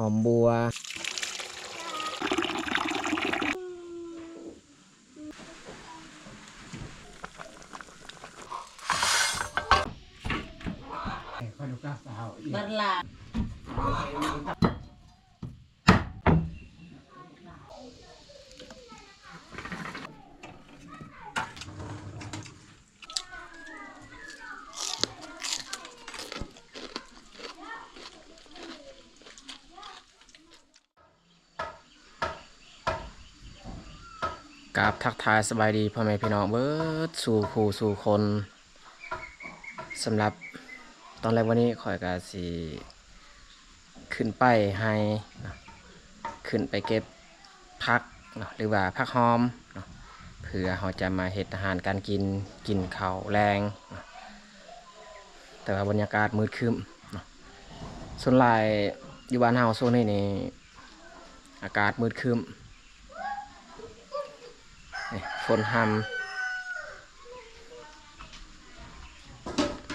อมบัวบัลลากับทักทายสบายดีพ่อแม่พี่น้องเบิดสู่ผู้สู่คนสำหรับตอนแรกวันนี้ข่อยก็สิขึ้นไปให้นะขึ้นไปเก็บผักเนาะหรือว่าผักหอมเนาะเพื่อเราจะมาเฮ็ดอาหารการกินข้าวแรงเนาะแต่ว่าบรรยากาศมืดครึ้มเนาะส่วนหลายอยู่บ้านเฮาโซนนี้นี่อากาศมืดครึ้มฝนหำ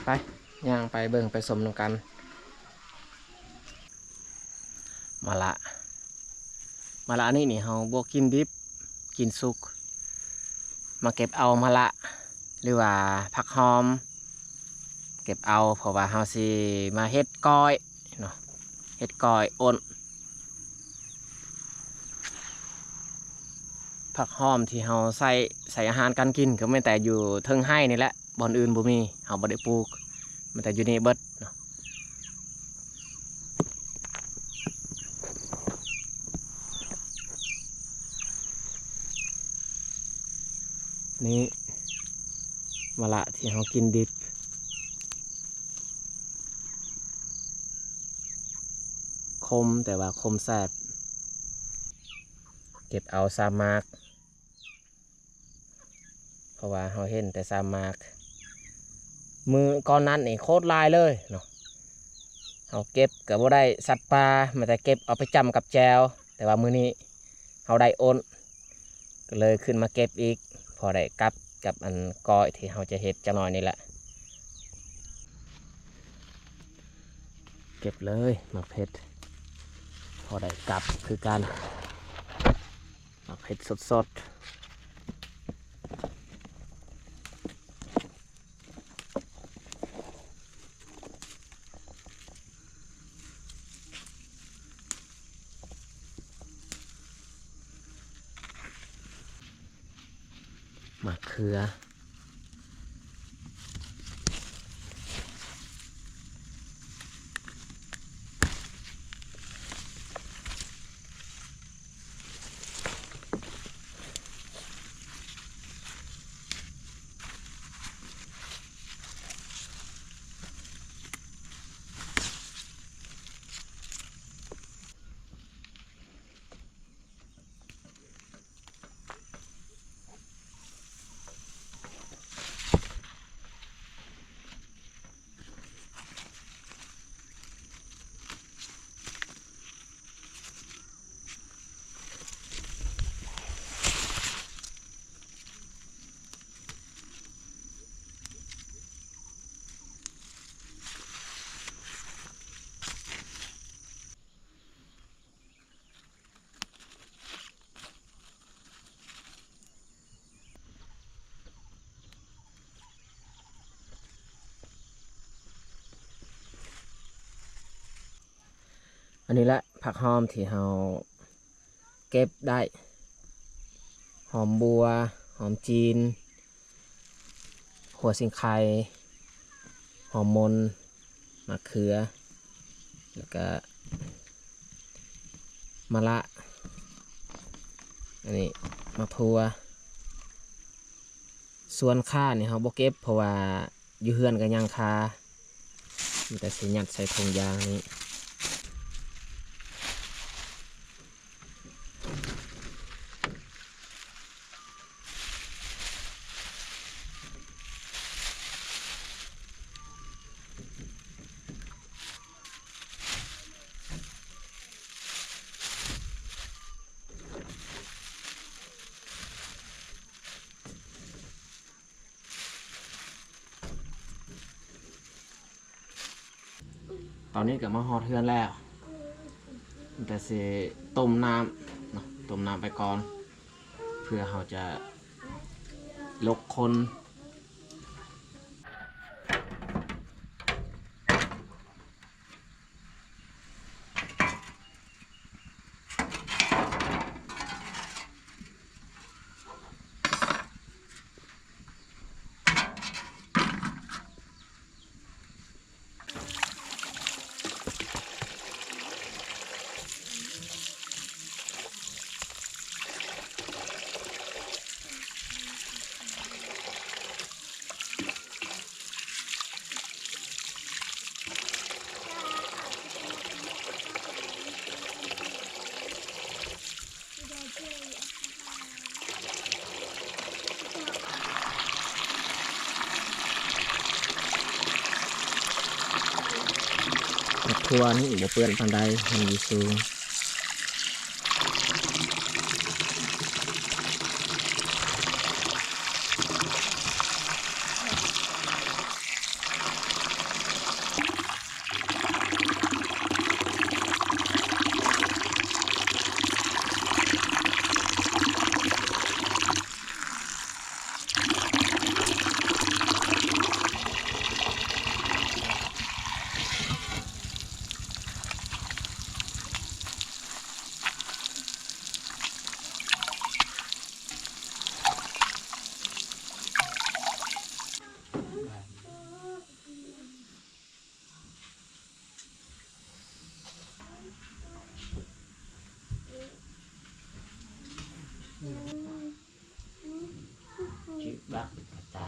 ไปย่างไปเบิ่งไปสมนำกันมาละนี่เฮาบ่กินดิบกินสุกมาเก็บเอามาละหรือว่าผักหอมเก็บเอาเพราะว่าเฮาสิมาเฮ็ดก้อยเนาะเฮ็ดก้อยอ่อนผักหอมที่เฮาใส่อาหารการกินก็ไม่แต่อยู่เทิงให้นี่แหละบ่อนอื่นบ่มีเฮาบ่ได้ปลูกมันแต่อยู่นี่เบิดเนาะนี่มาละที่เฮากินดิบคมแต่ว่าคมแซ่บเก็บเอาซามากเพราะว่าเฮาเห็นแต่ซามากมือก่อนนั้นนี่โคตรลายเลยเนาะเฮาเก็บก็บ่ได้สัตว์ปลามันแต่เก็บเอาไปจำกับแจวแต่ว่ามื้อนี้เฮาได้โอนก็เลยขึ้นมาเก็บอีกพอได้กับอันก้อยที่เฮาจะเฮ็ดจังหน่อยนี่แหละเก็บเลยหมักเผ็ดพอได้กับคือการหมักเผ็ดสดๆมะเขืออันนี้แหละผักหอมที่เราเก็บได้หอมบัวหอมจีนหัวสิงไคหอมมนมะเขือแล้วก็มะละอันนี้มะพร้าวส่วนข้านี่เขาบ่เก็บเพราะว่าอยู่เฮือนกันยังคามันแต่สิยัดใส่ถุงยางนี้ตอนนี้ก็มาฮอดเฮือนแล้ว แต่สิต้มน้ำเนาะต้มน้ำไปก่อนเพื่อเราจะลกคนทัวนี่บ่เปื้อนปานใดมันอยู่สูงจิบักตา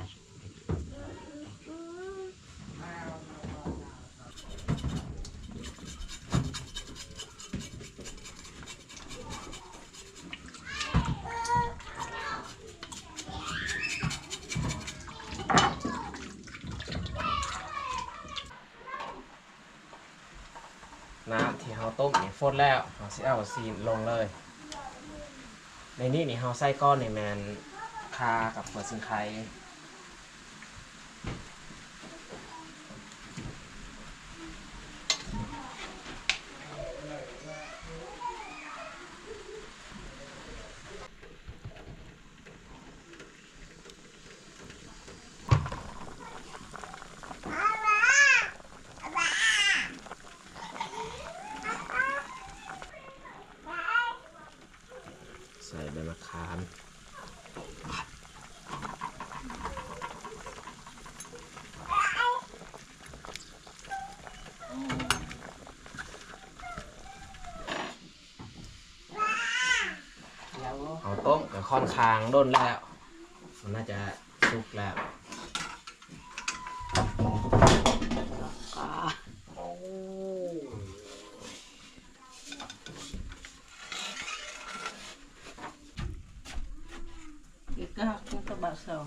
น้ำที่เราต้มนี่ฟดแล้วเราสิเอาซีนลงเลยในนี้นี่เราใส่ก้อนนี่แมนคากับหัวสิงไข่ใส่ใบมะขามเอาต้มกับค่อนข้างด้นแล้วมันน่าจะสุกแล้วอีกก็คุณตะบะสอง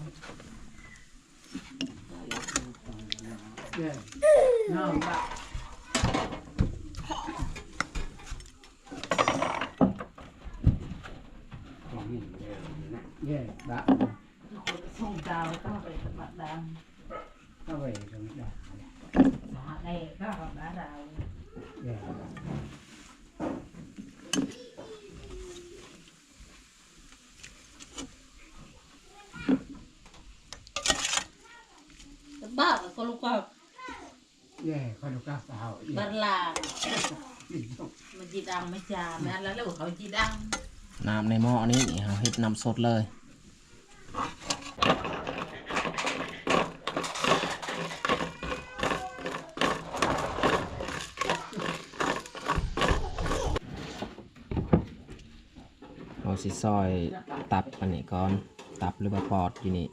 น้องบะเย่บะ ส่งดาวก็ไปตะบะดาว เข้าไปตรงนี้ได้ สาได้ก็แบบดาว เย่ ตะบะก็ลูกก็ เย่คนลูกสาว บัลลามันจีดังไม่จาแม่แล้วเขาจีดัง น้ำในหม้อนี้เราเฮ็ดน้ำสดเลยเราสิซอยตับอันนี้ก่อนตับหรือว่าปอดอยู่นี่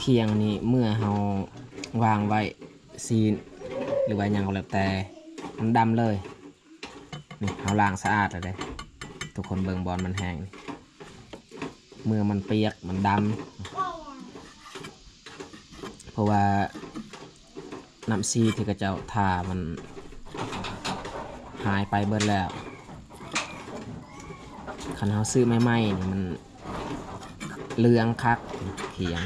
เคียงนี่เมื่อเราวางไว้ซีนหรือว่าหยังก็แล้วแต่มันดำเลยนี่เราล้างสะอาดแล้วเด้ทุกคนเบิ่งบอลมันแห้งนี่เมื่อมันเปียกมันดำเพราะว่าน้ำซีที่กระเจ้าทามันหายไปเบิดแล้วคันเราซื้อใหม่ๆนี่มันเหลืองคักเขียง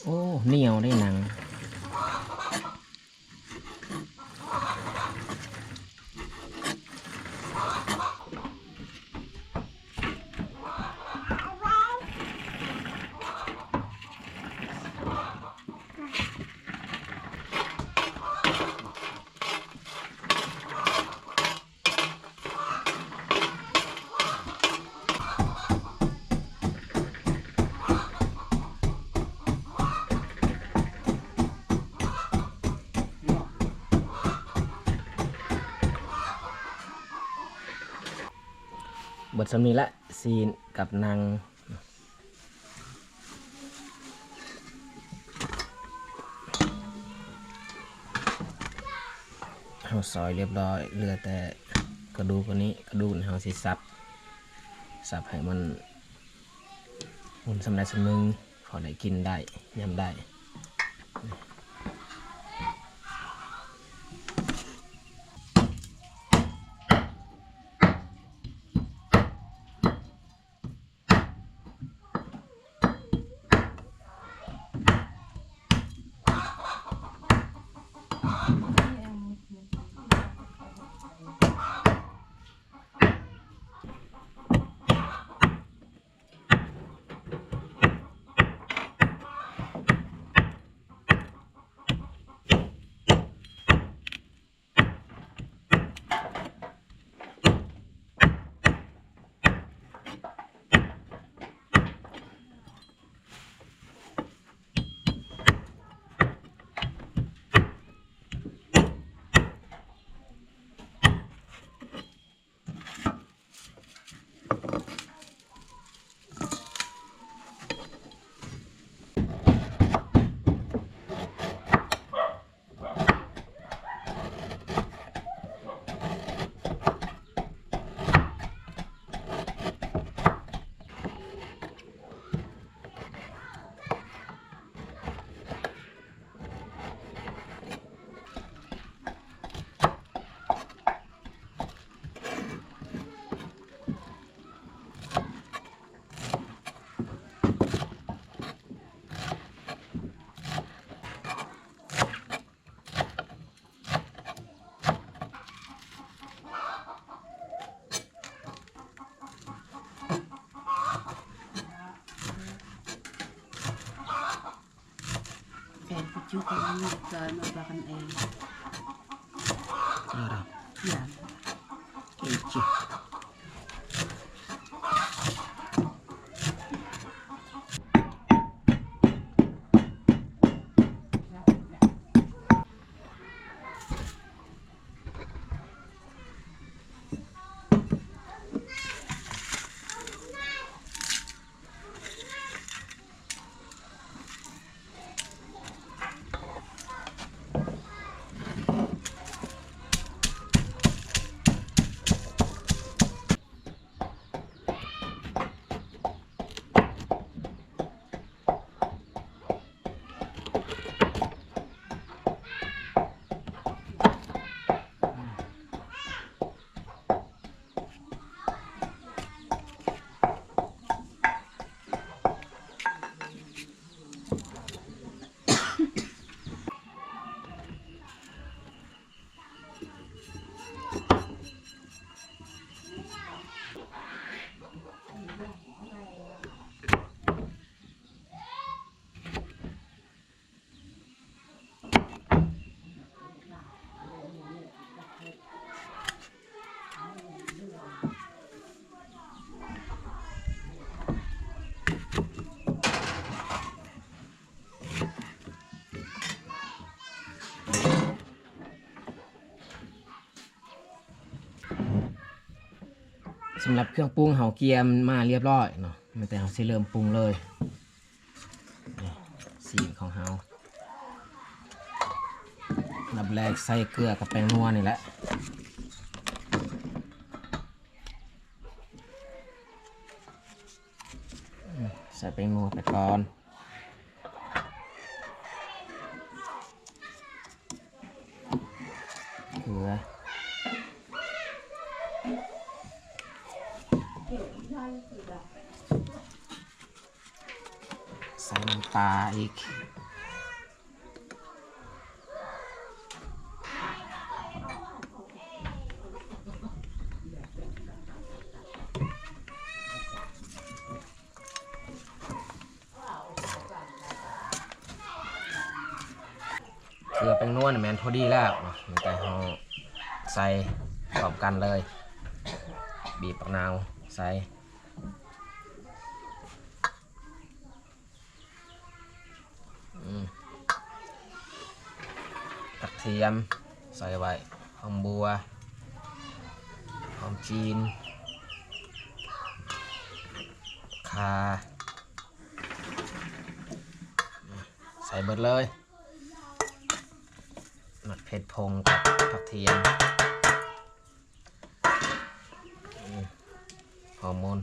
โอ้เหนียวได้หนังบทสำนีละซีนกับนางเฮาซอยเรียบร้อยเหลือแต่กระดูกอันนี้กระดูกเฮาสิสับให้มันหุ่นสำเร็จสำนึงพอได้กินได้ยำได้ juga ini dalam makan air. Cara. Ya. Kecil.สำหรับเครื่องปรุงเฮาเกียมมาเรียบร้อยเนาะมันแต่เฮาสิเริ่มปรุงเลยนี่สีของเฮาดับแรกใส่เกลือกับแป้งนัวนี่แหละใส่แป้งนัวไปก่อนเกลือใส่น้ำปลาอีก แป้งนวลแม่นพอดีแล้วมีแต่เฮาใส่พร้อมกันเลยบีบมะนาวใส่กระเทียมใส่ไว้หอมบัวหอมจีนข่าใส่เบิดเลยหมักเผ็ดพงกับผักเทียมฮอร์โมน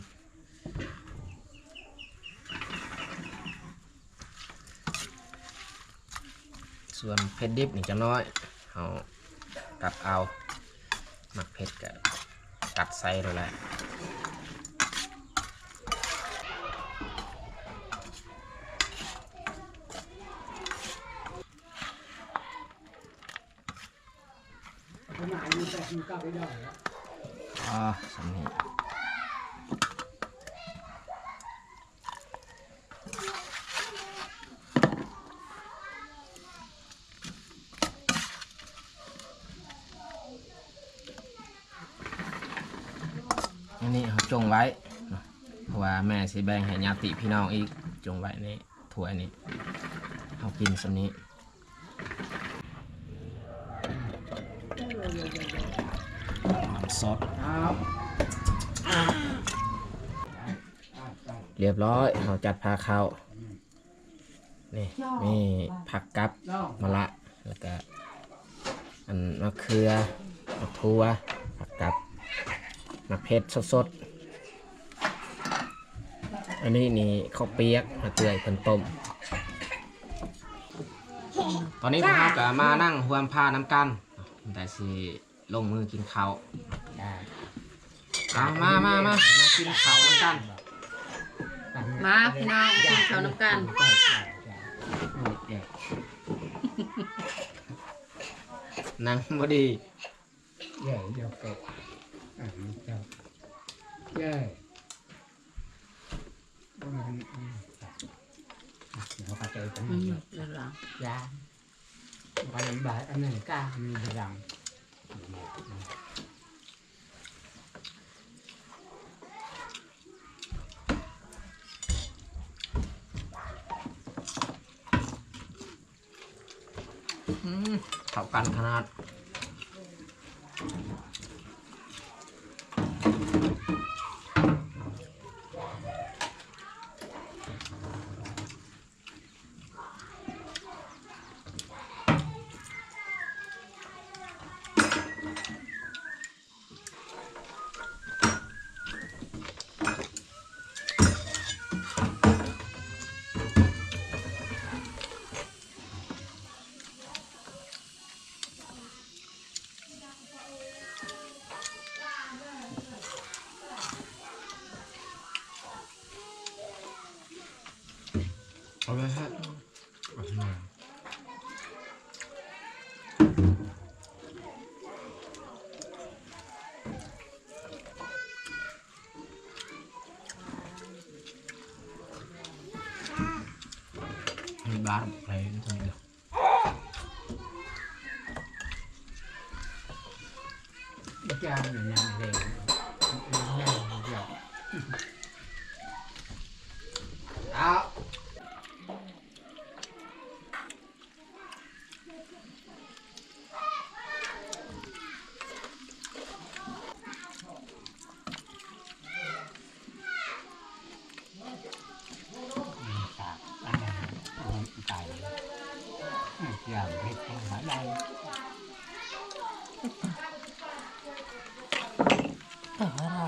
ส่วนเผ็ดดิบนี่จะน้อยเอาตัดเอาหมักเผ็ดกับตัดใส่เลยแหละประมาณนี้แต่มันก็ไปได้แล้วสำนี้อันนี้เขาจงไว้เพราะว่าแม่สิแบ่งให้ญาติพี่น้องอีกจงไว้นี่ถ้วยนี้เขากินสำนี้น้ำซอสเรียบร้อยเราจัดพาข้าวนี่ผักกับมะละแล้วก็อันมะเขือมะทั่วผักกับมะเผ็ดสดๆอันนี้นี่ข้าวเปียกมะเขือเพิ่นต้มตอนนี้พวกเราก็มานั่งห่วมผ้าน้ำกันแต่สิลงมือกินข้าวมากินข้าวน้ำกันมาพี่น้องกินข้าวน้ำกันนั่งบ่ดีเย่เดี๋ยวเกะเจ้าเย่เขาปาเตยเป็นเรื่องราว ยาไปบ่ายอันนี้ก้ามีพลังเข้ากันขนาดเอาเลยฮะมีบ้านอะไรตรงนี้จานหนึ่งอย่างเดียวเดียวเอาอย่างเด็กหาได้แต่ว่าเรา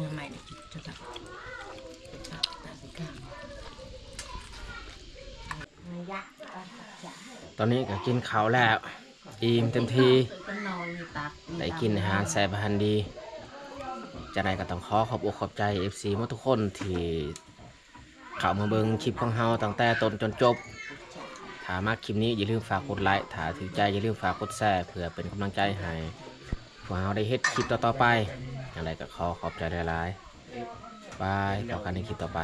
ทำไมจะตัดสิกางระยะ ตอนนี้ก็กินข้าวแล้วอิ่มเต็มที่ ก็นอนมีตัก ได้กินอาหารแซ่บอาหารดีจะได้ก็ต้องขอบอกขอบใจ FC หมดทุกคนที่เข้ามาเบิ่งคลิปของเฮาตั้งแต่ต้นจนจบถ้ามาคลิปนี้อย่าลืมฝากกดไลค์ถ้าถูกใจอย่าลืมฝากกดแชร์เพื่อเป็นกำลังใจให้พวกเฮาได้เฮ็ดคลิปต่อๆไปอย่างไรก็ขอบใจหลายๆบายต่อกันในคลิปต่อไป